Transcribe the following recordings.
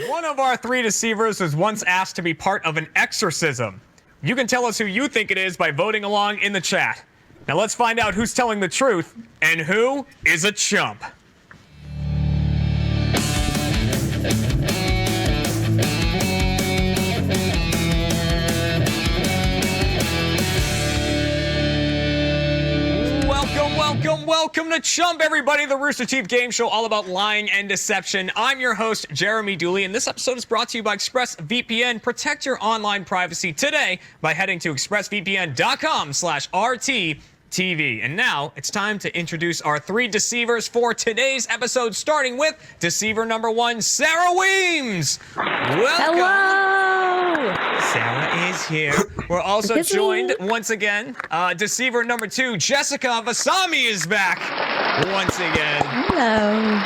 One of our three deceivers was once asked to be part of an exorcism. You can tell us who you think it is by voting along in the chat. Now let's find out who's telling the truth and who is a chump. Welcome to Chump, everybody, the Rooster Teeth game show all about lying and deception. I'm your host, Jeremy Dooley, and this episode is brought to you by ExpressVPN. Protect your online privacy today by heading to expressvpn.com/RTTV. And now it's time to introduce our three deceivers for today's episode, starting with deceiver number one, Sarah Weems. Welcome. Hello. Sarah is here. We're also joined once again. Deceiver number two, Jessica Vasami is back once again. Hello.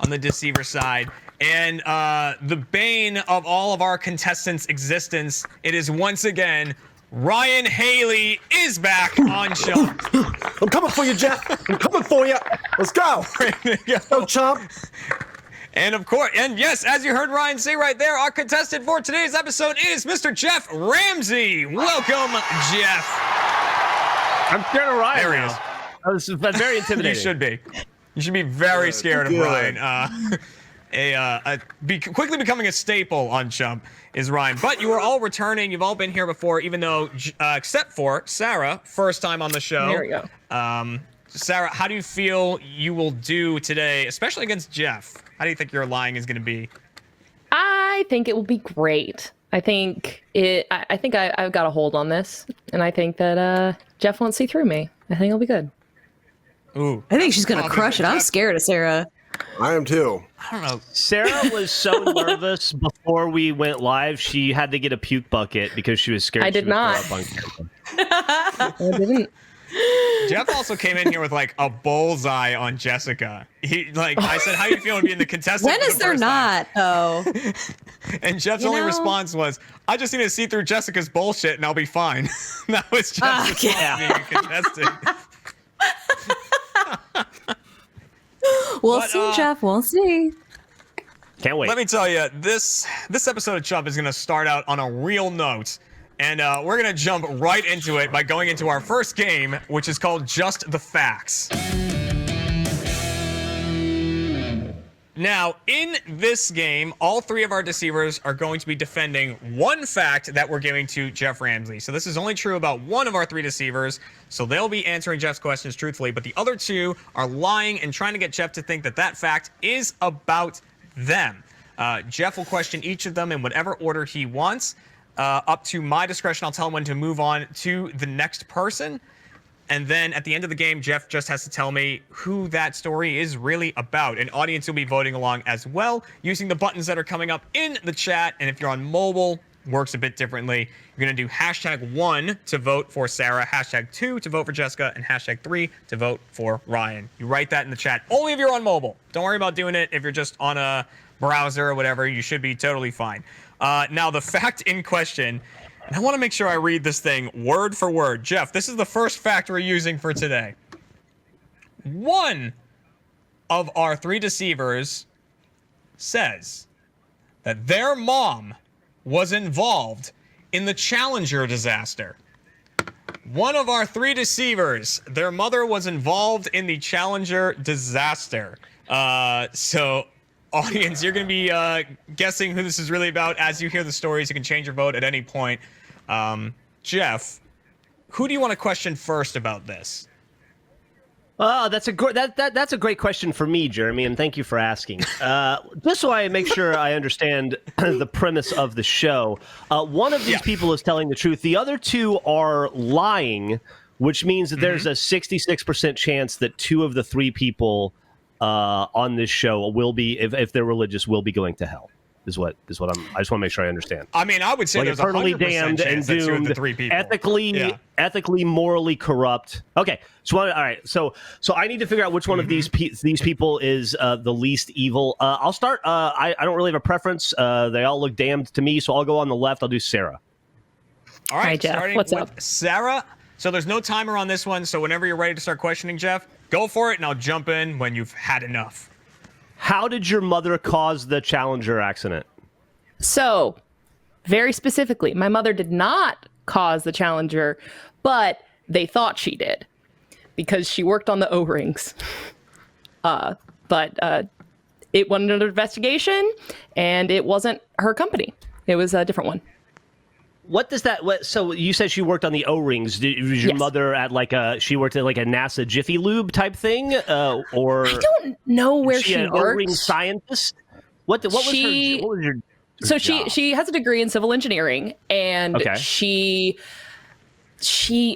On the deceiver side. And the bane of all of our contestants' existence, it is once again Ryan Haley is back on Chump. I'm coming for you, Jeff. I'm coming for you. Let's go. Go, Chump. And of course, and yes, as you heard Ryan say right there, our contestant for today's episode is Mr. Jeff Ramsey. Welcome, Jeff. I'm scared of Ryan there he now. Is. That's very intimidating. You should be. You should be very scared of Ryan. Quickly becoming a staple on Chump is Ryan. But you are all returning. You've all been here before, even though, except for Sarah, first time on the show. There we go. Sarah, how do you feel you will do today, especially against Jeff? How do you think your lying is going to be? I think it will be great. I think I've got a hold on this, and I think that Jeff won't see through me. I think it'll be good. Ooh. I think she's gonna crush it. I'm scared of Sarah. I am too. I don't know. Sarah was so nervous before we went live, she had to get a puke bucket because she was scared. I did not. I didn't. Jeff also came in here with like a bullseye on Jessica. I said, how do you feel to be in the contestant? When is there not, though? And Jeff's only response was, I just need to see through Jessica's bullshit and I'll be fine. That was Jeff's response to being a contestant. We'll see, Jeff. We'll see. Can't wait. Let me tell you, this episode of Chump is going to start out on a real note. And we're going to jump right into it by going into our first game, which is called Just the Facts. Now, in this game, all three of our deceivers are going to be defending one fact that we're giving to Jeff Ramsey. So this is only true about one of our three deceivers. So they'll be answering Jeff's questions truthfully, but the other two are lying and trying to get Jeff to think that that fact is about them. Jeff will question each of them in whatever order he wants. Up to my discretion, I'll tell him when to move on to the next person. And then at the end of the game, Jeff just has to tell me who that story is really about. An audience will be voting along as well, using the buttons that are coming up in the chat. And if you're on mobile, works a bit differently. You're going to do #1 to vote for Sarah, #2 to vote for Jessica, and #3 to vote for Ryan. You write that in the chat. Only if you're on mobile. Don't worry about doing it if you're just on a browser or whatever. You should be totally fine. Now, the fact in question, and I want to make sure I read this thing word for word. Jeff, this is the first fact we're using for today. One of our three deceivers says that their mom was involved in the Challenger disaster. One of our three deceivers, their mother was involved in the Challenger disaster. So... Audience, you're going to be guessing who this is really about. As you hear the stories, you can change your vote at any point. Jeff, who do you want to question first about this? That's a great question for me, Jeremy, and thank you for asking. Just so I make sure I understand the premise of the show, one of these people is telling the truth. The other two are lying, which means that there's a 66% chance that two of the three people on this show will be, if they're religious, will be going to hell. Is what I just want to make sure I understand. I mean, I would say like there's eternally 100% damned chance and that two of doomed, the three people. ethically, morally corrupt. Okay, so all right, so I need to figure out which one of these people is the least evil. I'll start. I don't really have a preference. They all look damned to me, so I'll go on the left. I'll do Sarah. All right, Hi, Jeff. starting What's with up? Sarah. So there's no timer on this one. So whenever you're ready to start questioning Jeff, go for it, and I'll jump in when you've had enough. How did your mother cause the Challenger accident? So, very specifically, my mother did not cause the Challenger, but they thought she did because she worked on the O-rings. But it went under investigation, and it wasn't her company. It was a different one. What does that? So you said she worked on the O-rings. Was your Yes. mother she worked at like a NASA Jiffy Lube type thing, or I don't know where was she an worked. O-ring scientist? What was her So job? she has a degree in civil engineering, and Okay. she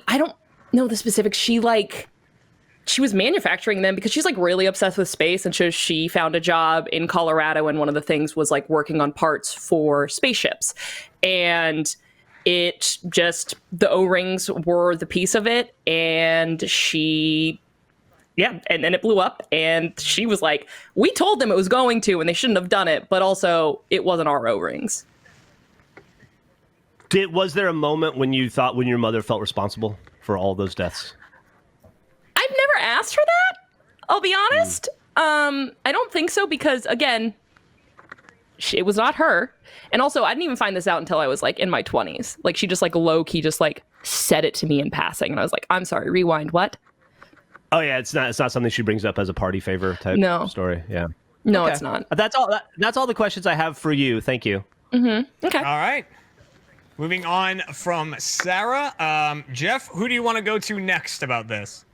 I don't know the specifics. She was manufacturing them because she's like really obsessed with space, and so she found a job in Colorado, and one of the things was like working on parts for spaceships, and it just the O-rings were the piece of it, and and then it blew up, and she was like, we told them it was going to, and they shouldn't have done it, but also it wasn't our O-rings. Was there a moment when your mother felt responsible for all those deaths? I've never asked her that, I'll be honest. I don't think so, because again, it was not her. And also, I didn't even find this out until I was like in my 20s. Like, she just like low-key just like said it to me in passing, and I was like, I'm sorry, rewind, what? Oh yeah, it's not something she brings up as a party favor type story. Yeah. No, Okay. it's not. That's all the questions I have for you. Thank you. Okay. All right. Moving on from Sarah. Jeff, who do you want to go to next about this?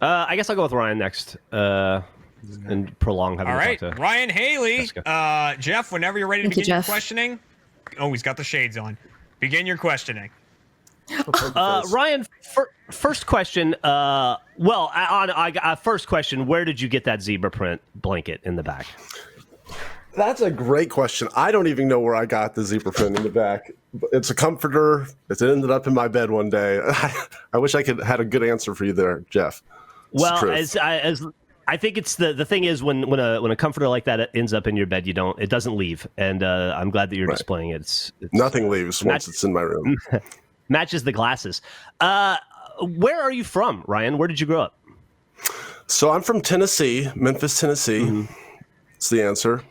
I guess I'll go with Ryan next. And prolong having All right, to talk to Ryan Haley. Jessica. Jeff, whenever you're ready to Thank you, begin your Jeff. questioning. Oh, he's got the shades on. Begin your questioning. Ryan, first question. First question. Where did you get that zebra print blanket in the back? That's a great question. I don't even know where I got the zebra print in the back. It's a comforter. It ended up in my bed one day. I wish I had a good answer for you there, Jeff. It's the Well, truth. as I think it's the thing is when a comforter like that ends up in your bed, it doesn't leave, and I'm glad that you're displaying it. It's Nothing leaves once it's in my room. matches the glasses. Where are you from, Ryan? Where did you grow up? So I'm from Tennessee, Memphis, Tennessee. That's the answer.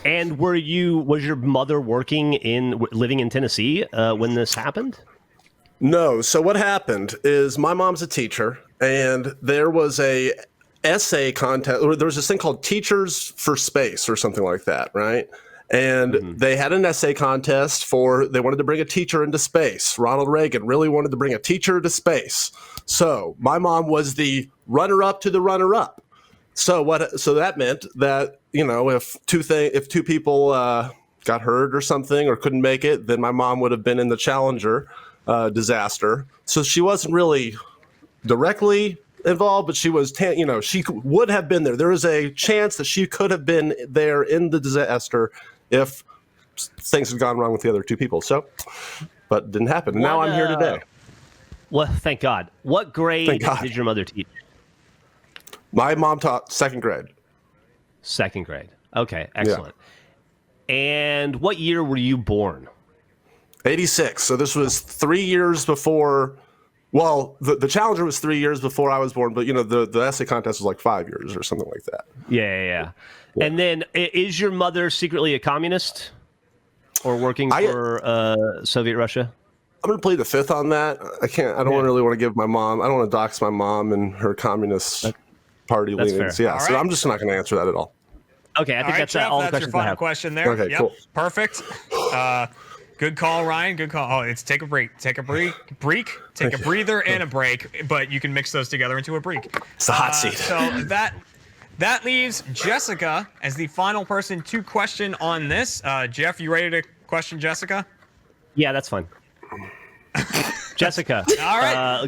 And was your mother living in Tennessee when this happened? No. So what happened is my mom's a teacher, and there was a essay contest. There was this thing called Teachers for Space or something like that, right? And they had an essay contest they wanted to bring a teacher into space. Ronald Reagan really wanted to bring a teacher to space. So my mom was the runner-up to the runner-up. So that meant that, if two people got hurt or something or couldn't make it, then my mom would have been in the Challenger disaster. So she wasn't really directly involved, but she was, she would have been there. There is a chance that she could have been there in the disaster if things had gone wrong with the other two people. So, but it didn't happen. Now I'm here today. Well, thank God. What grade Thank God. did your mother teach? My mom taught second grade. Second grade. Okay, excellent. And what year were you born? 86. So this was 3 years before. Well, the Challenger was 3 years before I was born, but the essay contest was like 5 years or something like that. Yeah. And then, is your mother secretly a communist or working for Soviet Russia? I'm going to plead the fifth on that. I don't really want to give my mom. I don't want to dox my mom and her communist party That's leanings. fair. Yeah, All so right. I'm just not going to answer that at all. Okay, I think that's Jeff, all the that's your questions I final have. question there. Okay, Yep, cool. perfect. Good call, Ryan. Good call. Oh, it's take a break. Take a break. Take a breather and a break, but you can mix those together into a break. It's the hot seat. So that leaves Jessica as the final person to question on this. Jeff, you ready to question Jessica? Yeah, that's fine. Jessica. All right.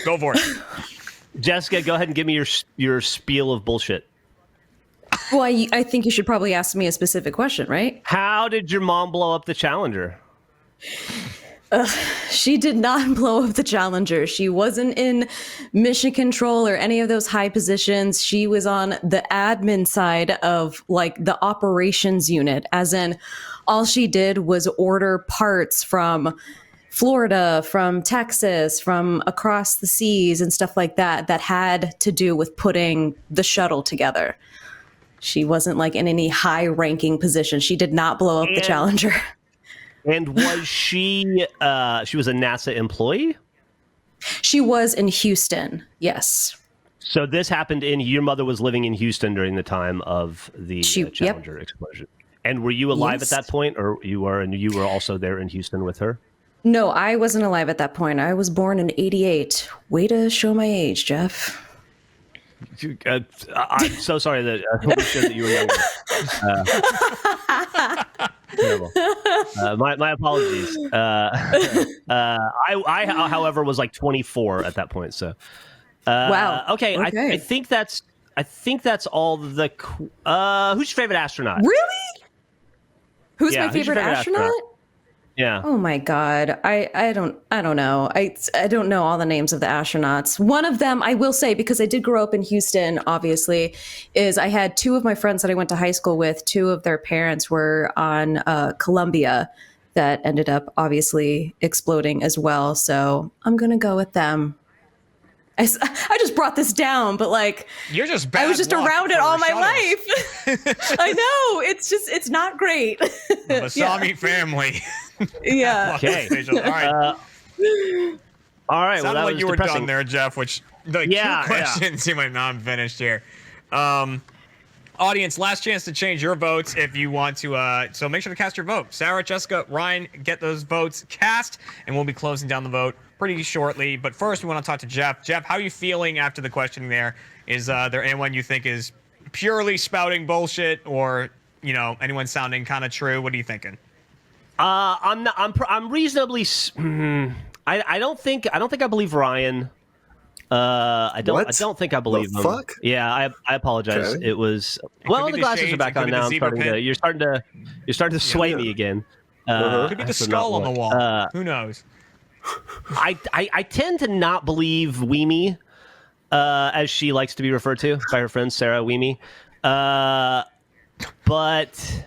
Go for it. Jessica, go ahead and give me your spiel of bullshit. Well, I think you should probably ask me a specific question, right? How did your mom blow up the Challenger? She did not blow up the Challenger. She wasn't in mission control or any of those high positions. She was on the admin side of like the operations unit, as in all she did was order parts from Florida, from Texas, from across the seas and stuff like that had to do with putting the shuttle together. She wasn't like in any high ranking position. She did not blow up the Challenger. And was she was a NASA employee? She was in Houston. Yes. So this happened your mother was living in Houston during the time of the Challenger explosion. And were you alive at that point, or you were also there in Houston with her? No, I wasn't alive at that point. I was born in '88. Way to show my age, Jeff. I'm so sorry that we showed that you were younger. My apologies. I, however, was like 24 at that point. So, Wow. Okay. I think that's all the. Who's your favorite astronaut? Really? Who's my favorite astronaut? Yeah. Oh my God. I don't know. I don't know all the names of the astronauts. One of them, I will say, because I did grow up in Houston, obviously, is I had two of my friends that I went to high school with. Two of their parents were on Columbia that ended up obviously exploding as well. So I'm going to go with them. I just brought this down, but like, you're just I was just around it all my life. I know. It's not great. The Masami family. Yeah. Okay. All right. All right. Sounded that like was you were depressing. done there, Jeff, which the two questions you might not have finished here. Audience, last chance to change your votes if you want to. So make sure to cast your vote. Sarah, Jessica, Ryan, get those votes cast, and we'll be closing down the vote pretty shortly. But first, we want to talk to Jeff. Jeff, how are you feeling after the questioning there? Is there anyone you think is purely spouting bullshit, or anyone sounding kind of true? What are you thinking? I'm reasonably. I don't think I believe Ryan. I don't think I believe him. Fuck? Yeah, I apologize. Okay. It was could well. be The the glasses shades, are back it could on be now. the You're starting to sway me again. Could be the skull on the wall. Who knows? I tend to not believe Weemy, as she likes to be referred to by her friend Sarah Weemy. But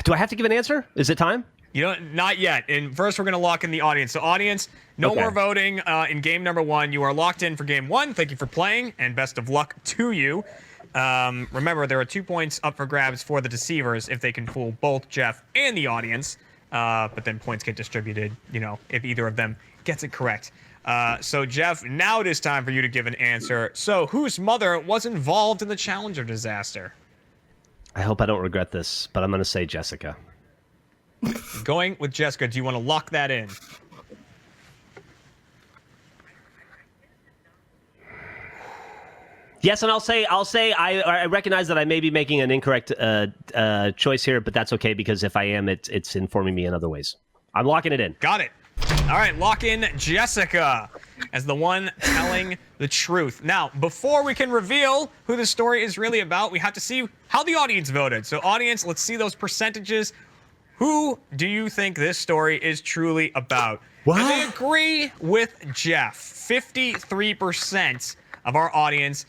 do I have to give an answer? Is it time? Not yet. And first, we're going to lock in the audience. So, audience, no more voting in game number 1. You are locked in for game 1. Thank you for playing, and best of luck to you. Remember, there are 2 points up for grabs for the deceivers if they can fool both Jeff and the audience. But then points get distributed, if either of them gets it correct. So, Jeff, now it is time for you to give an answer. So, whose mother was involved in the Challenger disaster? I hope I don't regret this, but I'm going to say Jessica. Going with Jessica, do you want to lock that in? Yes, and I'll say I recognize that I may be making an incorrect choice here, but that's okay because if I am, it's informing me in other ways. I'm locking it in. Got it. All right, lock in Jessica as the one telling the truth. Now, before we can reveal who the story is really about, we have to see how the audience voted. So, audience, let's see those percentages. Who do you think this story is truly about? What? And they agree with Jeff. 53% of our audience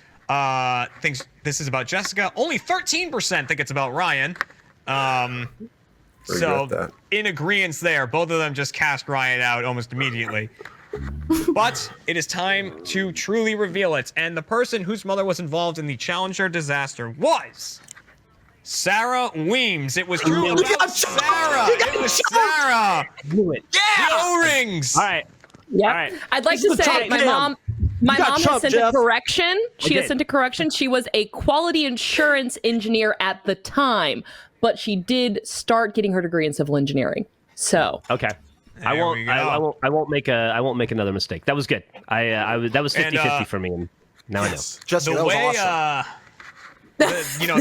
thinks this is about Jessica. Only 13% think it's about Ryan. So, in agreement there, both of them just cast Ryan out almost immediately. But it is time to truly reveal it. And the person whose mother was involved in the Challenger disaster was Sarah Weems. It was truly about Sarah. It was Sarah. Do it. Yeah. The O-rings. All right. Yeah. All right. I'd like to say my mom has sent a correction. She has sent a correction. She was a quality insurance engineer at the time, but she did start getting her degree in civil engineering. So okay. I won't make another mistake. That was good. That was 50-50 for me, and now I know. Jessica, the that was way awesome.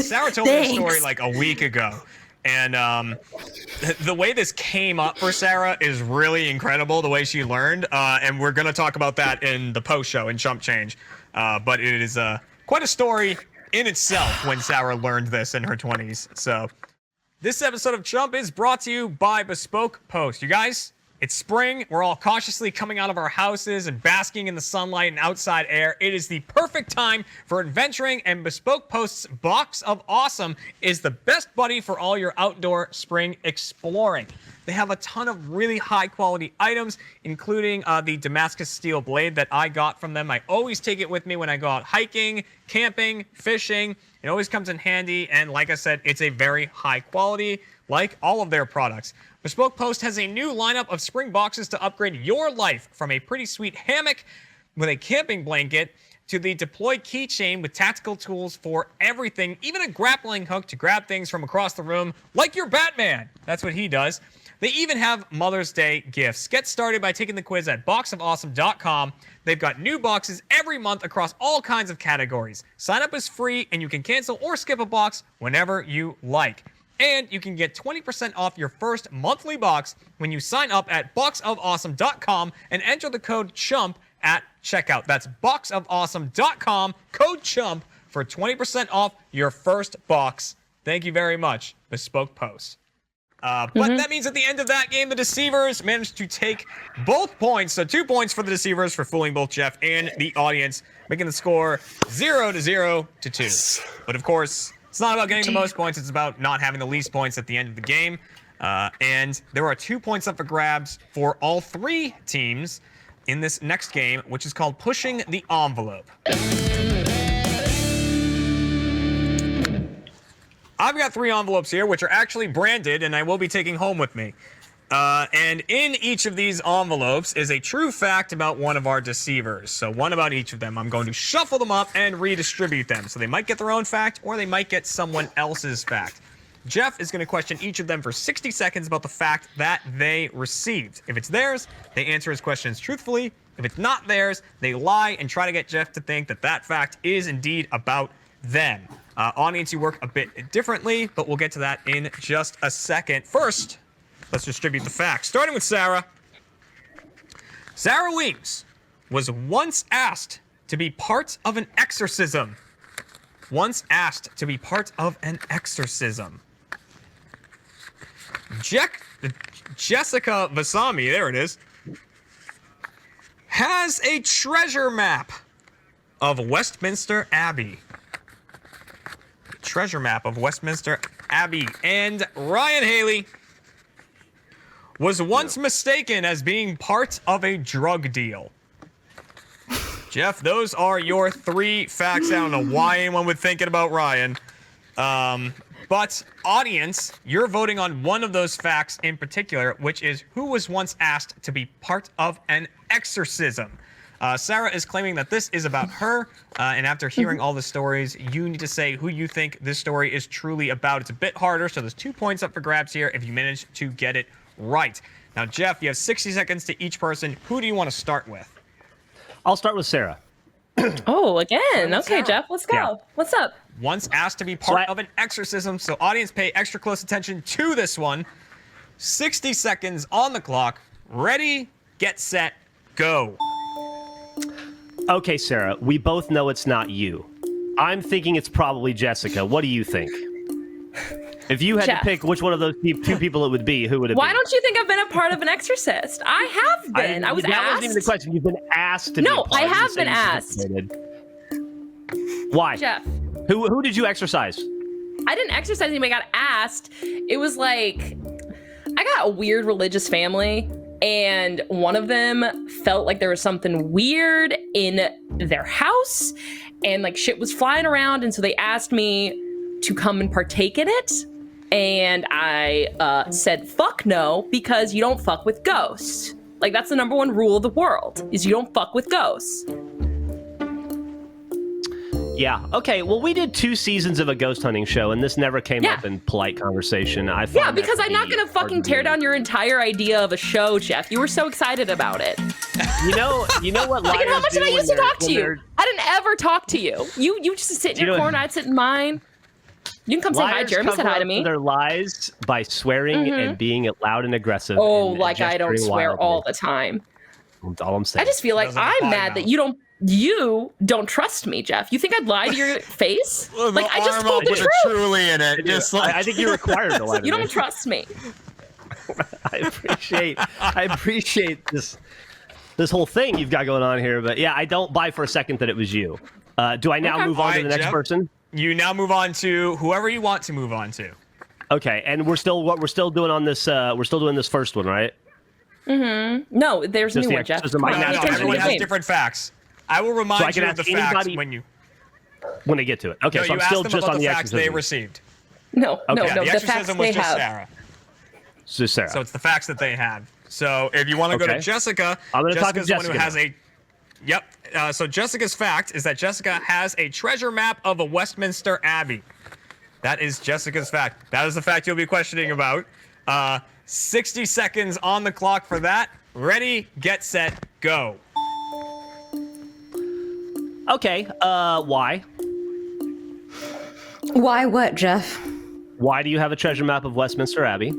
Sarah told me this story like a week ago, and the way this came up for Sarah is really incredible. The way she learned, and we're gonna talk about that in the post show in Chump Change. But it is quite a story in itself when Sarah learned this in her 20s. So this episode of Chump is brought to you by Bespoke Post. You guys, it's spring. We're all cautiously coming out of our houses and basking in the sunlight and outside air. It is the perfect time for adventuring, and Bespoke Post's Box of Awesome is the best buddy for all your outdoor spring exploring. They have a ton of really high-quality items, including the Damascus steel blade that I got from them. I always take it with me when I go out hiking, camping, fishing. It always comes in handy, and like I said, it's a very high quality, like all of their products. Bespoke Post has a new lineup of spring boxes to upgrade your life, from a pretty sweet hammock with a camping blanket to the deployed keychain with tactical tools for everything, even a grappling hook to grab things from across the room, like your Batman. That's what he does. They even have Mother's Day gifts. Get started by taking the quiz at boxofawesome.com. They've got new boxes every month across all kinds of categories. Sign up is free, and you can cancel or skip a box whenever you like. And you can get 20% off your first monthly box when you sign up at boxofawesome.com and enter the code CHUMP at checkout. That's boxofawesome.com, code CHUMP, for 20% off your first box. Thank you very much, Bespoke Post. But that means at the end of that game, the Deceivers managed to take both points. So 2 points for the Deceivers for fooling both Jeff and the audience, making the score 0-2. But of course, it's not about getting the most points. It's about not having the least points at the end of the game. And there are 2 points up for grabs for all 3 teams in this next game, which is called Pushing the Envelope. I've got 3 envelopes here, which are actually branded, and I will be taking home with me. And in each of these envelopes is a true fact about one of our deceivers. So one about each of them. I'm going to shuffle them up and redistribute them. So they might get their own fact, or they might get someone else's fact. Jeff is going to question each of them for 60 seconds about the fact that they received. If it's theirs, they answer his questions truthfully. If it's not theirs, they lie and try to get Jeff to think that that fact is indeed about them. Audience, you work a bit differently, but we'll get to that in just a second. First, let's distribute the facts. Starting with Sarah. Sarah Weems was once asked to be part of an exorcism. Once asked to be part of an exorcism. Jessica Vasami, there it is, has a treasure map of Westminster Abbey. Treasure map of Westminster Abbey. And Ryan Haley was once mistaken as being part of a drug deal. Jeff, those are your 3 facts. I don't know why anyone would think it about Ryan. But audience, you're voting on one of those facts in particular, which is who was once asked to be part of an exorcism. Sarah is claiming that this is about her, and after hearing all the stories, you need to say who you think this story is truly about. It's a bit harder, so there's 2 points up for grabs here if you manage to get it right. Now, Jeff, you have 60 seconds to each person. Who do you want to start with? I'll start with Sarah. Oh, again. Okay, Sarah. Jeff, let's go. Yeah. What's up? Once asked to be part of an exorcism, so audience, pay extra close attention to this one. 60 seconds on the clock. Ready, get set, go. Okay, Sarah, we both know it's not you. I'm thinking it's probably Jessica. What do you think? If you had Jeff. to pick which one of those 2 people it would be, who would it be? Why don't you think I've been a part of an exorcist? I have been. I was that asked. wasn't even the question. You've been asked to be No, a part. I You have said been you asked. participated. Why? Jeff. Who did you exercise? I didn't exercise anybody. I got asked. It was like, I got a weird religious family, and one of them felt like there was something weird in their house, and like shit was flying around, and so they asked me to come and partake in it. And I said, fuck no, because you don't fuck with ghosts. Like, that's the #1 rule of the world, is you don't fuck with ghosts. Yeah. Okay. Well, we did 2 seasons of a ghost hunting show, and this never came up in polite conversation. I find Yeah, that because to I'm not be going to fucking tear down your entire idea of a show, Jeff. You were so excited about it. You know what? Like, how much did I used to talk to you? they're- I didn't ever talk to you. You just sit in your corner, I'd sit in mine. You can come say hi. Liars Jeremy said cover hi to up me. their lies by swearing and being loud and aggressive. Oh, and like I don't gesturing swear wildly. all the time. That's all I'm saying. I just feel like Doesn't I'm apply mad now. that you don't trust me, Jeff. You think I'd lie to your face? Like, I just told the truth. truly in it. Just like I think you're required to lie to You me. don't trust me. I appreciate this whole thing you've got going on here, but yeah, I don't buy for a second that it was you. Do I now Okay. move on to Alright, the next Jeff. person? you now move on to whoever you want to move on to. Okay, and we're still doing on this. We're still doing this first one, right? No, there's a Just new the one, Jeff. exorcism. Come I on, can pay ask attention to everyone the has game. different facts. I will So I remind can you of the ask facts anybody- when you. When they get to it. Okay, No, so you I'm asked still them just about on the the facts they exorcism. received. No, Okay. Yeah, no, the the facts exorcism was they just have. Sarah. So Sarah. So it's the facts that they have. So if you want to go to Okay. Jessica, I'm gonna talk to Jessica's the one who Jessica has now. a. Yep. So Jessica's fact is that Jessica has a treasure map of a Westminster Abbey. That is Jessica's fact. That is the fact you'll be questioning about. 60 seconds on the clock for that. Ready, get set, go. Okay. Why? Why what, Jeff? Why do you have a treasure map of Westminster Abbey?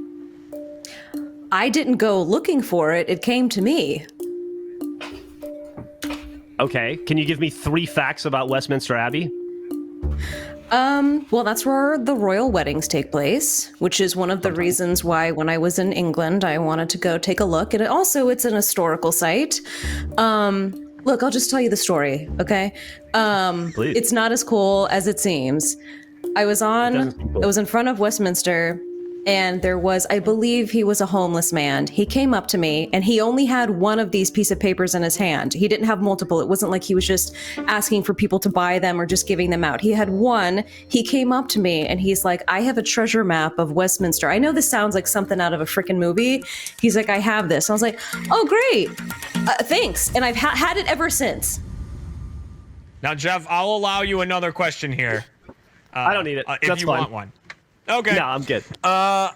I didn't go looking for it. It came to me. Okay. Can you give me 3 facts about Westminster Abbey? Well, that's where the royal weddings take place, which is one of the reasons why when I was in England, I wanted to go take a look. And also, it's an historical site. Look, I'll just tell you the story, okay? Please. It's not as cool as it seems. I was in front of Westminster, and there was, I believe he was a homeless man. He came up to me, and he only had one of these piece of papers in his hand. He didn't have multiple. It wasn't like he was just asking for people to buy them or just giving them out. He had one. He came up to me, and he's like, I have a treasure map of Westminster. I know this sounds like something out of a freaking movie. He's like, I have this. I was like, oh, great. Thanks. And I've had it ever since. Now, Jeff, I'll allow you another question here. I don't need it. If That's you fine. want one. Okay. No, I'm good. All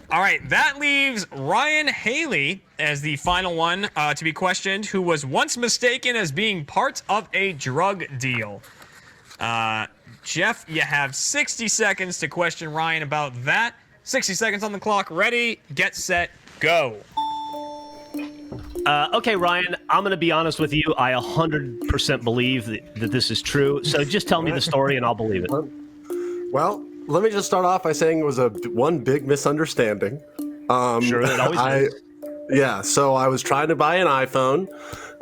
right, that leaves Ryan Haley as the final one to be questioned, who was once mistaken as being part of a drug deal. Jeff, you have 60 seconds to question Ryan about that. 60 seconds on the clock. Ready, get set, go. Okay, Ryan, I'm going to be honest with you. I 100% believe that this is true. So just tell me the story and I'll believe it. Well, let me just start off by saying it was one big misunderstanding. Sure, it always is. Yeah, so I was trying to buy an iPhone,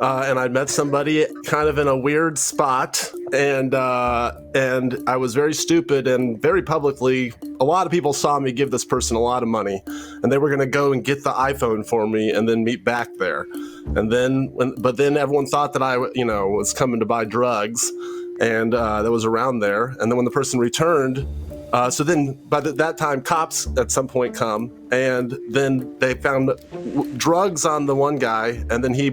and I met somebody kind of in a weird spot, and I was very stupid, and very publicly, a lot of people saw me give this person a lot of money, and they were going to go and get the iPhone for me, and then meet back there, and then then everyone thought that I was coming to buy drugs, and that was around there, and then when the person returned. So then, by that time, cops at some point come, and then they found drugs on the one guy, and then he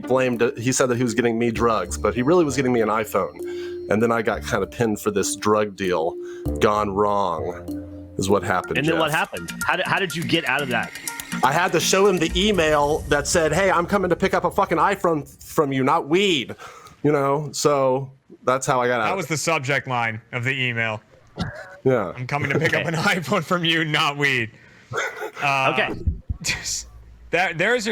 said that he was getting me drugs, but he really was getting me an iPhone. And then I got kind of pinned for this drug deal gone wrong, is what happened. And then Jeff. what happened? How did you get out of that? I had to show him the email that said, hey, I'm coming to pick up a fucking iPhone from you, not weed. So that's how I got out. That was the subject line of the email. Yeah. I'm coming to pick up an iPhone from you, not weed. Okay. That is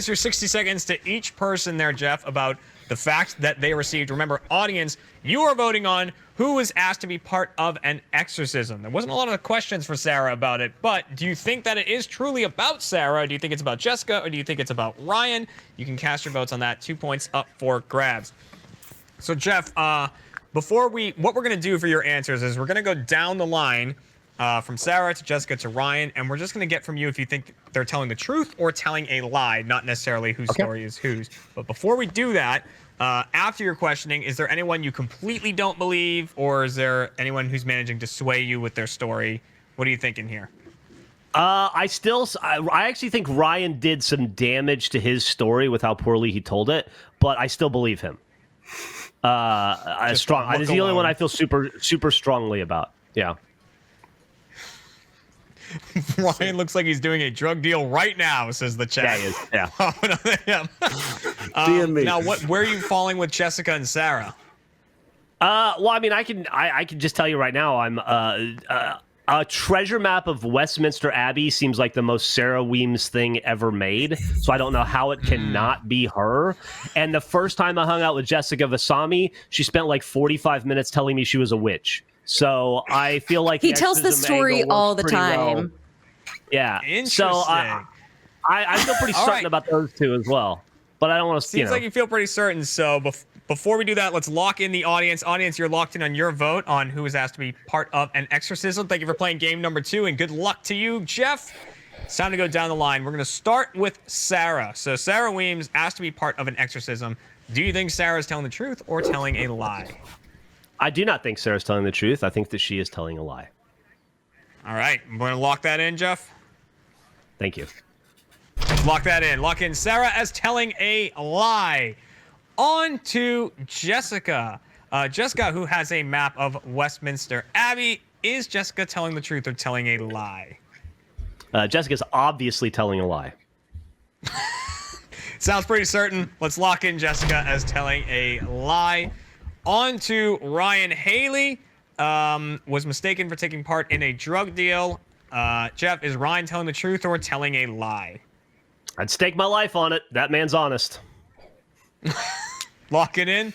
your 60 seconds to each person there, Jeff, about the fact that they received. Remember, audience, you are voting on who was asked to be part of an exorcism. There wasn't a lot of questions for Sarah about it, but do you think that it is truly about Sarah? Do you think it's about Jessica, or do you think it's about Ryan? You can cast your votes on that. 2 points up for grabs. So, Jeff, what we're going to do for your answers is we're going to go down the line from Sarah to Jessica to Ryan, and we're just going to get from you if you think they're telling the truth or telling a lie, not necessarily whose story is whose. But before we do that, after your questioning, is there anyone you completely don't believe, or is there anyone who's managing to sway you with their story? What are you thinking here? I actually think Ryan did some damage to his story with how poorly he told it, but I still believe him. He's the only one I feel super, super strongly about. Yeah. Ryan looks like he's doing a drug deal right now, says the chat. Yeah, he is. Yeah. Now, where are you falling with Jessica and Sarah? Well, I mean, I can just tell you right now, I'm a treasure map of Westminster Abbey seems like the most Sarah Weems thing ever made. So I don't know how it cannot be her. And the first time I hung out with Jessica Vasami, she spent like 45 minutes telling me she was a witch. So I feel like He tells this story all the time. Well. Yeah. Interesting. So I feel pretty certain about those two as well. But I don't want to. Seems like you feel pretty certain. So before we do that, let's lock in the audience. Audience, you're locked in on your vote on who is asked to be part of an exorcism. Thank you for playing game number 2, and good luck to you, Jeff. It's time to go down the line. We're going to start with Sarah. So Sarah Weems asked to be part of an exorcism. Do you think Sarah's telling the truth or telling a lie? I do not think Sarah's telling the truth. I think that she is telling a lie. All right. We're going to lock that in, Jeff. Thank you. Lock that in. Lock in Sarah as telling a lie. On to Jessica. Jessica, who has a map of Westminster Abbey. Is Jessica telling the truth or telling a lie? Jessica's obviously telling a lie. Sounds pretty certain. Let's lock in Jessica as telling a lie. On to Ryan Haley. Was mistaken for taking part in a drug deal. Jeff, is Ryan telling the truth or telling a lie? I'd stake my life on it. That man's honest. Lock it in.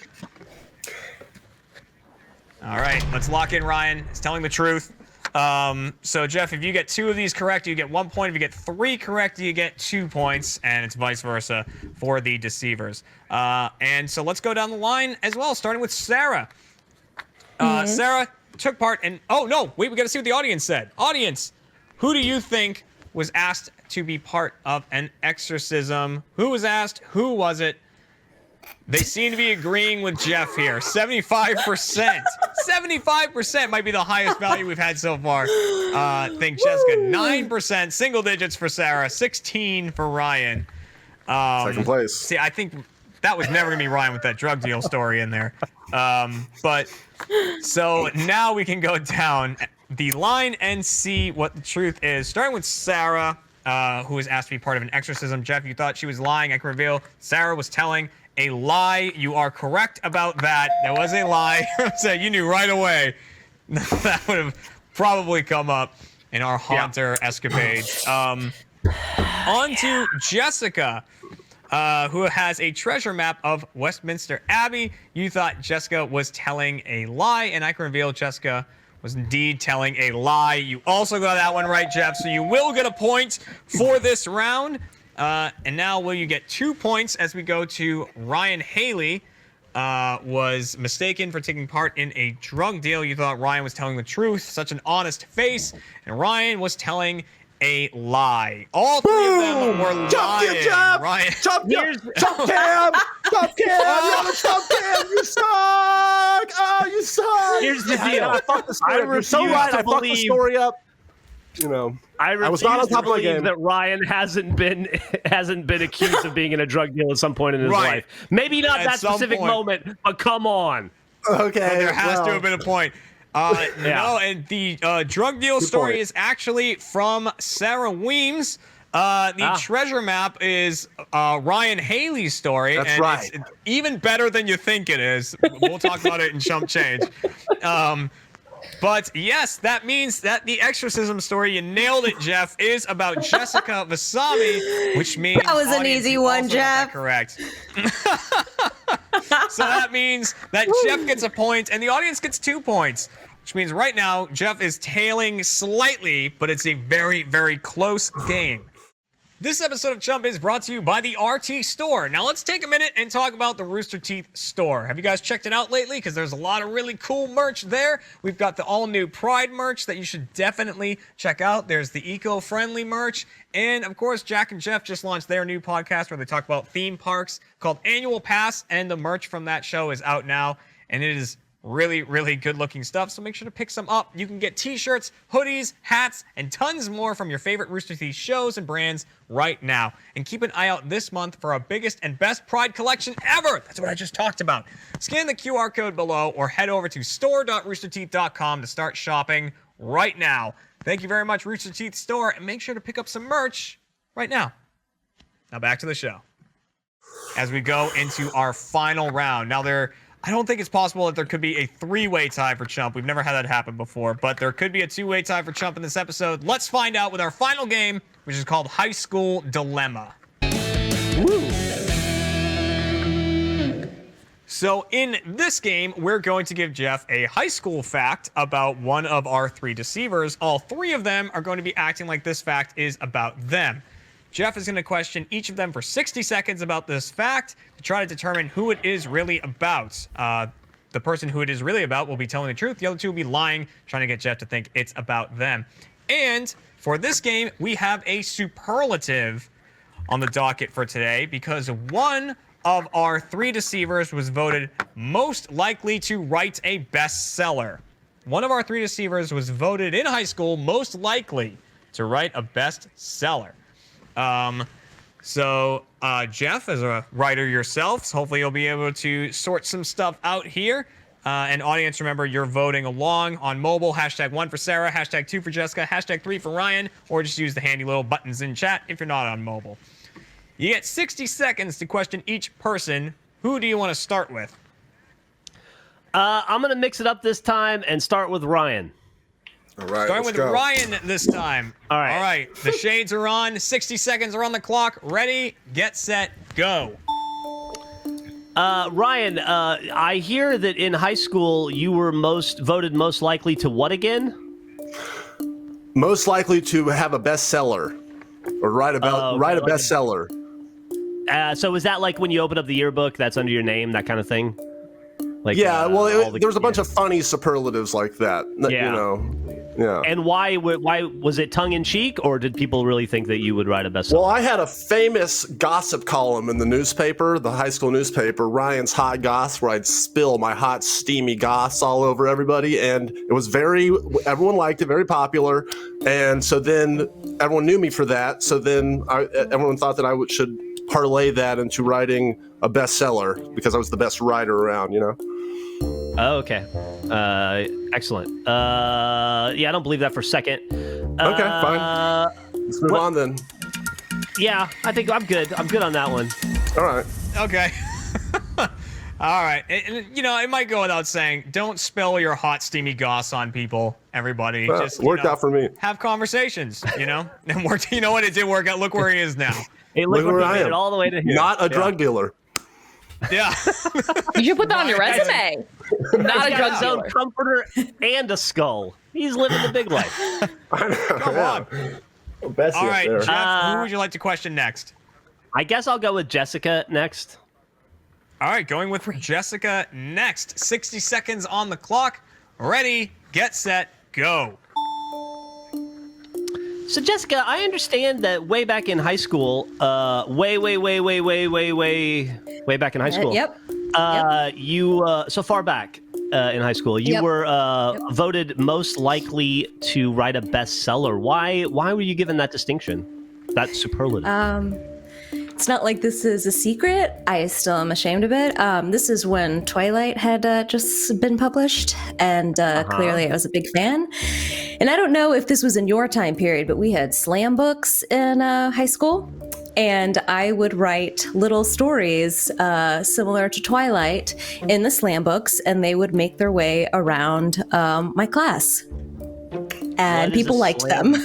All right, let's lock in Ryan. He's telling the truth. So, Jeff, if you get 2 of these correct, you get 1 point. If you get 3 correct, you get 2 points, and it's vice versa for the deceivers. And so let's go down the line as well, starting with Sarah. Sarah took part in... Oh, no, wait, we got to see what the audience said. Audience, who do you think was asked to be part of an exorcism? Who was asked? Who was it? They seem to be agreeing with Jeff here. 75%. 75% might be the highest value we've had so far. Think Jessica. 9%. Single digits for Sarah. 16 for Ryan. Second place. See, I think that was never going to be Ryan with that drug deal story in there. But so now we can go down the line and see what the truth is. Starting with Sarah, who was asked to be part of an exorcism. Jeff, you thought she was lying. I can reveal Sarah was telling a lie. You are correct about that. There was a lie. So you knew right away that would have probably come up in our Haunter escapade. On to Jessica, who has a treasure map of Westminster Abbey. You thought Jessica was telling a lie, and I can reveal Jessica was indeed telling a lie. You also got that one right, Jeff, so you will get a point for this round. And now will you get 2 points as we go to Ryan Haley, was mistaken for taking part in a drug deal. You thought Ryan was telling the truth, such an honest face, and Ryan was telling a lie. All 3 of them were lying. Ryan, Chump Cam! Chump Cam! You're on the Chump Cam! You suck! Oh, you suck! Here's the deal. I fucked the story up. You're so refuse right. to I fucked the believe- story up. You know, I was not on top of the game. That Ryan hasn't been accused of being in a drug deal at some point in his life. Maybe not At that some specific point. moment, but come on. Okay, there has to have been a point. No, and the drug deal story is actually from Sarah Weems. The treasure map is Ryan Haley's story. That's and right. It's even better than you think it is. We'll talk about it in Chump Change. But yes, that means that the exorcism story, you nailed it, Jeff, is about Jessica Vasami, which means That was an easy one, Jeff. Correct. So that means that Jeff gets a point and the audience gets 2 points, which means right now Jeff is tailing slightly, but it's a very, very close game. This episode of Chump is brought to you by the RT Store. Now let's take a minute and talk about the Rooster Teeth Store. Have you guys checked it out lately? Because there's a lot of really cool merch there. We've got the all-new Pride merch that you should definitely check out. There's the eco-friendly merch. And, of course, Jack and Jeff just launched their new podcast where they talk about theme parks called Annual Pass, and the merch from that show is out now, and it is really, really good-looking stuff, so make sure to pick some up. You can get t-shirts, hoodies, hats, and tons more from your favorite Rooster Teeth shows and brands right now. And keep an eye out this month for our biggest and best Pride collection ever. That's what I just talked about. Scan the QR code below or head over to store.roosterteeth.com to start shopping right now. Thank you very much, Rooster Teeth Store, and make sure to pick up some merch right now. Now back to the show. As we go into our final round. Now I don't think it's possible that there could be a 3-way tie for Chump. We've never had that happen before, but there could be a 2-way tie for Chump in this episode. Let's find out with our final game, which is called High School Dilemma. Woo. So in this game, we're going to give Jeff a high school fact about one of our 3 deceivers. All 3 of them are going to be acting like this fact is about them. Jeff is going to question each of them for 60 seconds about this fact to try to determine who it is really about. The person who it is really about will be telling the truth. The other two will be lying, trying to get Jeff to think it's about them. And for this game, we have a superlative on the docket for today because one of our 3 deceivers was voted most likely to write a bestseller. One of our 3 deceivers was voted in high school most likely to write a bestseller. So Jeff, as a writer yourself, hopefully you'll be able to sort some stuff out here. And audience, remember, you're voting along on mobile. #1 for Sarah, #2 for Jessica, #3 for Ryan, or just use the handy little buttons in chat if you're not on mobile. You get 60 seconds to question each person. Who do you want to start with? I'm going to mix it up this time and start with Ryan. All right, Starting with go. Ryan this time. All right. All right. The shades are on. 60 seconds are on the clock. Ready, get set, go. Ryan, I hear that in high school you were voted most likely to what again? Most likely to have a bestseller or write a bestseller. So is that like when you open up the yearbook, that's under your name, that kind of thing? Like, Yeah, well, there was a bunch of funny superlatives like that. Yeah. You know, yeah. And why was it tongue in cheek, or did people really think that you would write a bestseller? Well, I had a famous gossip column in the newspaper, the high school newspaper, Ryan's Hot Goss, where I'd spill my hot, steamy goss all over everybody. And it was everyone liked it, very popular. And so then everyone knew me for that. So then everyone thought that I should parlay that into writing a bestseller because I was the best writer around, you know? Oh, okay. Excellent. Yeah, I don't believe that for a second. Okay, fine. Let's move on then. Yeah, I think I'm good. I'm good on that one. All right. Okay. All right. It might go without saying, don't spill your hot, steamy goss on people, everybody. Well, Just worked out for me. Have conversations, And worked. You know what? It did work out. Look where he is now. Hey, look where where I made am. it all the way to here. Not a drug dealer. Yeah. You should put that on your resume. Not a He's got drug his own dealer. comforter and a skull. He's living the big life. I know. Come on. Well, Bessie All up right, there. Jeff, who would you like to question next? I guess I'll go with Jessica next. All right, going with Jessica next. 60 seconds on the clock. Ready, get set, go. So, Jessica, I understand that way back in high school, way back in high school. Yep. You so far back in high school, you Yep. were voted most likely to write a bestseller. Why were you given that distinction, that superlative? It's not like this is a secret. I still am ashamed of it. This is when Twilight had just been published, and clearly I was a big fan. And I don't know if this was in your time period, but we had slam books in high school. And I would write little stories similar to Twilight in the slam books, and they would make their way around my class. And people liked them.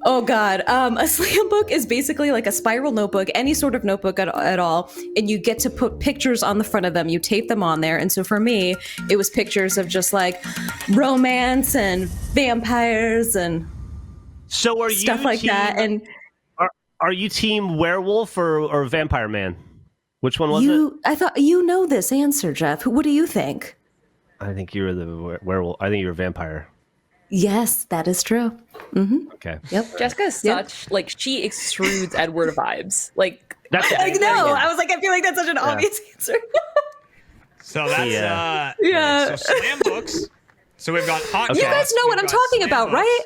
Oh God, a slam book is basically like a spiral notebook, any sort of notebook at all, and you get to put pictures on the front of them. You tape them on there, and so for me, it was pictures of just like romance and vampires and So are stuff you like that. And are you team werewolf or vampire man? Which one was it? I thought you know this answer, Jeff. What do you think? I think you were the werewolf. I think you were vampire. Yes, that is true. Mm-hmm. Okay. Yep. Jessica's such she extrudes Edward vibes. That's I know. I was like, I feel like that's such an obvious answer. So that's Yeah. So slam books. So we've got hot. You guys know what I'm talking about, right?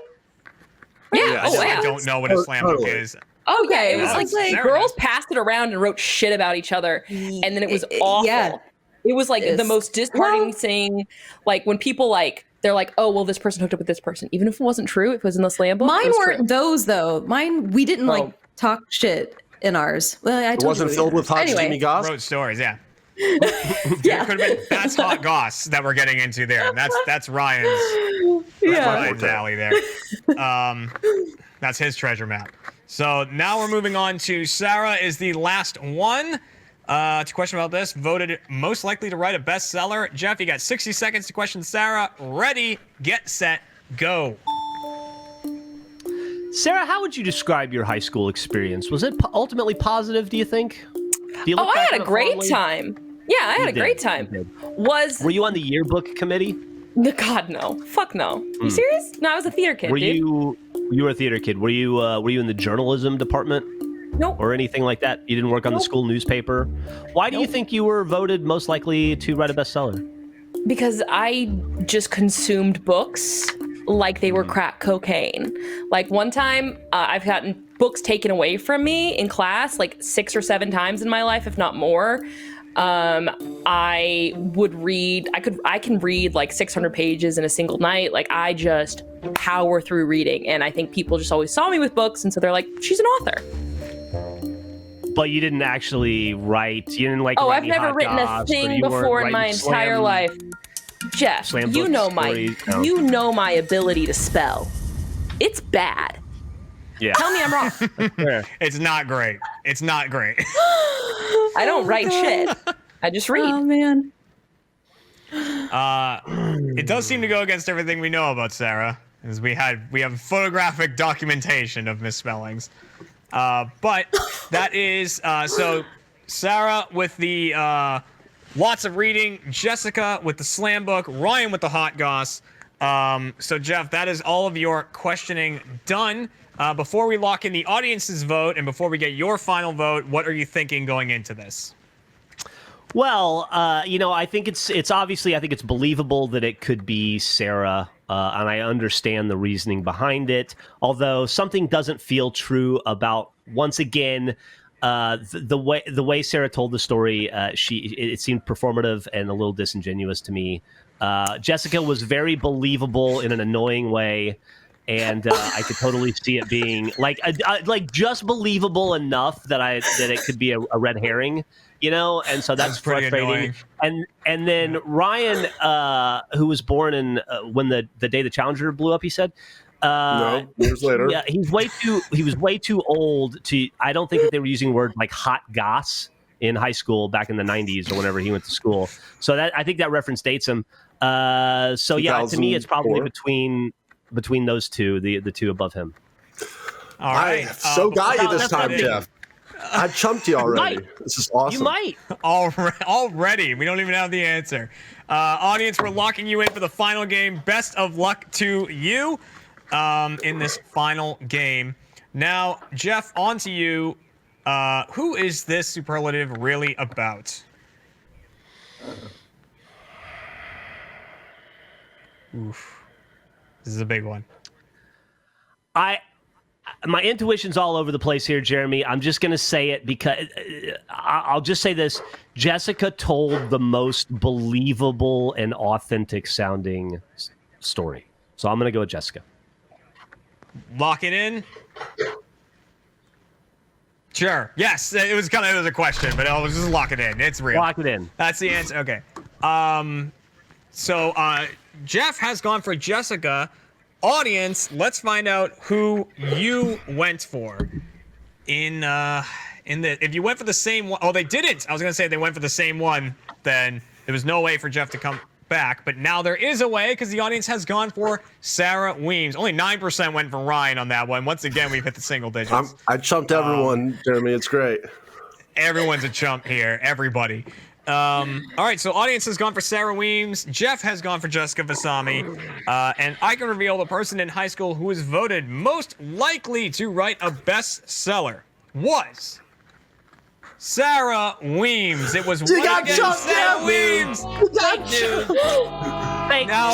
Yeah. Oh, I yeah. don't know what a slam book Totally. is. Oh yeah, it was Yeah, like Sarah girls knows. passed it around and wrote shit about each other, and then it was awful. Yeah. It was like the Yes. most disheartening Well- thing. Like when people they're like, oh well, this person hooked up with this person, even if it wasn't true. If it was in the slam book. it Mine was weren't true. those though. Mine, we didn't Oh. talk shit in ours. Well, I It told wasn't you filled with hot, Anyway. steamy goss. Wrote stories, yeah. Yeah. Could have been that's hot goss that we're getting into there. That's Ryan's alley there. That's his treasure map. So now we're moving on to Sarah is the last one. To question about this, voted most likely to write a bestseller. Jeff, you got 60 seconds to question Sarah. Ready, get set, go. Sarah, how would you describe your high school experience? Was it ultimately positive, do you think? Do you look I back had on a it great fondly? time. Yeah, I had a great time. Were you on the yearbook committee? God, no. Fuck no. You serious? No, I was a theater kid, Were dude. you were a theater kid? Were you in the journalism department? Nope. Or anything like that? You didn't work on the school newspaper? Why do you think you were voted most likely to write a bestseller? Because I just consumed books like they were crack cocaine. Like one time, I've gotten books taken away from me in class like 6 or 7 times in my life, if not more. I would read. I can read like 600 pages in a single night. Like I just power through reading, and I think people just always saw me with books, and so they're like, "She's an author." But you didn't actually write. You didn't like. Oh, write I've any never hot written a goss, or thing you weren't before in my writing entire life. Jeff, slam you book know stories, no. you know my ability to spell. It's bad. Yeah. Tell me I'm wrong. Fair. It's not great. It's not great. I don't write shit. I just read. Oh man. It does seem to go against everything we know about Sarah, as we have photographic documentation of misspellings. But that is so Sarah with the lots of reading, Jessica with the slam book, Ryan with the hot goss. So Jeff, that is all of your questioning done. Before we lock in the audience's vote and before we get your final vote, what are you thinking going into this? Well, I think it's obviously, I think it's believable that it could be Sarah, and I understand the reasoning behind it. Although something doesn't feel true about, once again, the way Sarah told the story. It seemed performative and a little disingenuous to me. Jessica was very believable in an annoying way. And I could totally see it being like just believable enough that it could be a red herring, and so that's frustrating. Annoying. And then Ryan, who was born in when the day the Challenger blew up, he said, No, years later. yeah, he was way too old to. I don't think that they were using words like hot goss in high school back in the 90s or whenever he went to school. So I think that reference dates him. So yeah, to me, it's probably between those two, the two above him. All right. I got you this time, funny. Jeff. I chumped you already. This is awesome. You might. Already. We don't even have the answer. Audience, we're locking you in for the final game. Best of luck to you in this final game. Now, Jeff, on to you. Who is this superlative really about? Oof. This is a big one. My intuition's all over the place here, Jeremy. I'm just going to say it because I'll just say this. Jessica told the most believable and authentic sounding story. So I'm going to go with Jessica. Lock it in. Sure. Yes, it was a question, but I'll just lock it in. It's real. Lock it in. That's the answer. Okay. So Jeff has gone for Jessica. Audience, let's find out who you went for. If you went for the same one, they didn't. I was gonna say if they went for the same one, then there was no way for Jeff to come back. But now there is a way because the audience has gone for Sarah Weems. Only 9% went for Ryan on that one. Once again, we've hit the single digits. I chumped everyone, Jeremy. It's great. Everyone's a chump here. Everybody. All right, so audience has gone for Sarah Weems. Jeff has gone for Jessica Vasami. And I can reveal the person in high school who was voted most likely to write a bestseller was Sarah Weems. It was You got chumped, Sarah Weems. You got chumped. Now,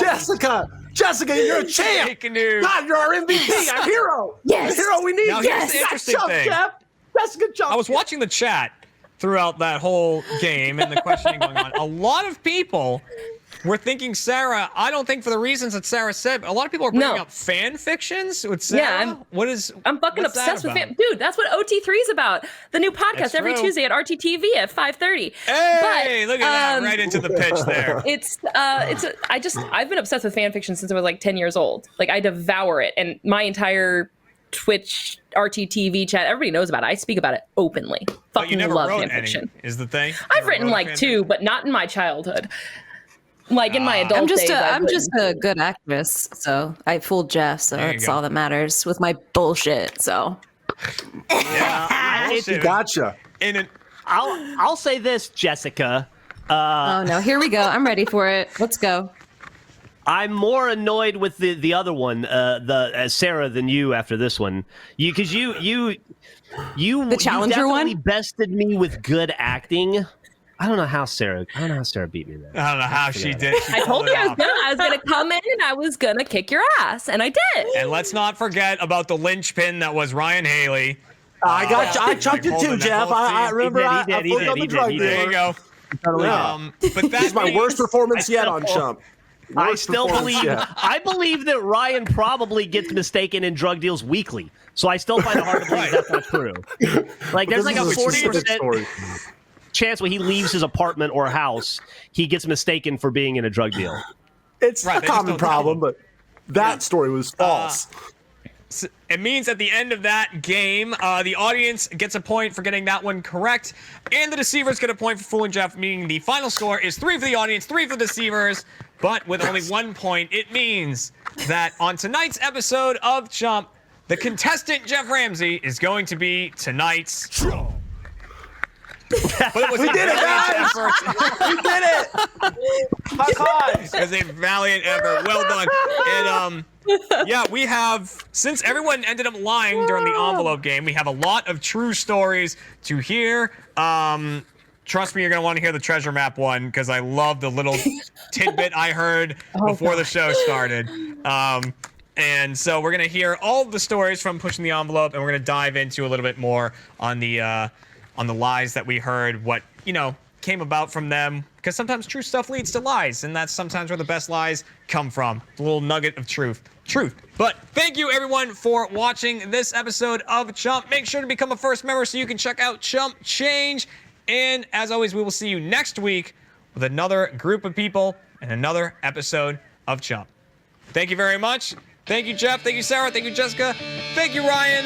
Jessica, you're a champ. fake news. God, you're our MVP, our hero. Yes. The hero we need. Now, here's the interesting thing. Jeff. Jessica jumped. I was watching the chat throughout that whole game and the questioning going on. A lot of people were thinking Sarah. I don't think for the reasons that Sarah said, but a lot of people are bringing up fan fictions with Sarah. Yeah, I'm fucking obsessed with fan. Dude, that's what OT3 is about. The new podcast That's every true. Tuesday at RTTV at 5:30. Hey, look at that, right into the pitch there. I've been obsessed with fan fiction since I was like 10 years old. Like I devour it, and my entire Twitch, RTTV chat, everybody knows about it. I speak about it openly. But you Fucking never love wrote fan fiction. any, is the thing. I've Never written wrote like fan 2, but not in my childhood. Like in my adult days, I'm just a good actress, so I fooled Jeff, so that's all that matters with my bullshit. So Gotcha. I'll say this, Jessica. oh no, here we go. I'm ready for it. Let's go. I'm more annoyed with the other one, Sarah, than you after this one. Because you The challenger definitely one? bested me with good acting. I don't know how Sarah beat me there. I don't know how she did. I told you I was gonna come in and I was gonna kick your ass, and I did. And let's not forget about the linchpin that was Ryan Haley. I got you. I chunked you too, Jeff. I remember. I pulled on the drug dealer. There you go. But This is my worst performance yet on Chump. I believe that Ryan probably gets mistaken in drug deals weekly. So I still find it hard to believe that's not true. Like there's like a 40% chance when he leaves his apartment or house, he gets mistaken for being in a drug deal. It's a common problem, but that story was false. It means at the end of that game, the audience gets a point for getting that one correct, and the deceivers get a point for fooling Jeff, meaning the final score is 3 for the audience, 3 for the deceivers, but with only 1 point. It means that on tonight's episode of Chump, the contestant Jeff Ramsey is going to be tonight's Trump. But it was We did it, guys! We did it! High fives! It was a valiant effort. Well done. And yeah, we have, since everyone ended up lying during the envelope game, we have a lot of true stories to hear. Trust me, you're going to want to hear the treasure map one, because I love the little tidbit I heard before the show started. And so we're going to hear all of the stories from Pushing the Envelope, and we're going to dive into a little bit more on the lies that we heard, what, came about from them, because sometimes true stuff leads to lies, and that's sometimes where the best lies come from. The little nugget of truth. But thank you, everyone, for watching this episode of Chump. Make sure to become a first member so you can check out Chump Change. And as always, we will see you next week with another group of people and another episode of Chump. Thank you very much. Thank you, Jeff. Thank you, Sarah. Thank you, Jessica. Thank you, Ryan.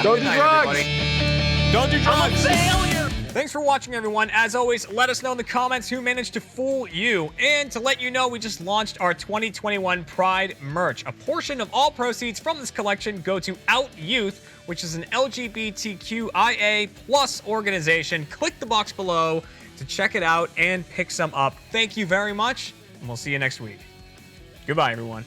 Don't do drugs. Everybody. Don't do drugs. I'm a failure. Thanks for watching, everyone. As always, let us know in the comments who managed to fool you. And to let you know, we just launched our 2021 Pride merch. A portion of all proceeds from this collection go to Out Youth, which is an LGBTQIA+ organization. Click the box below to check it out and pick some up. Thank you very much, and we'll see you next week. Goodbye, everyone.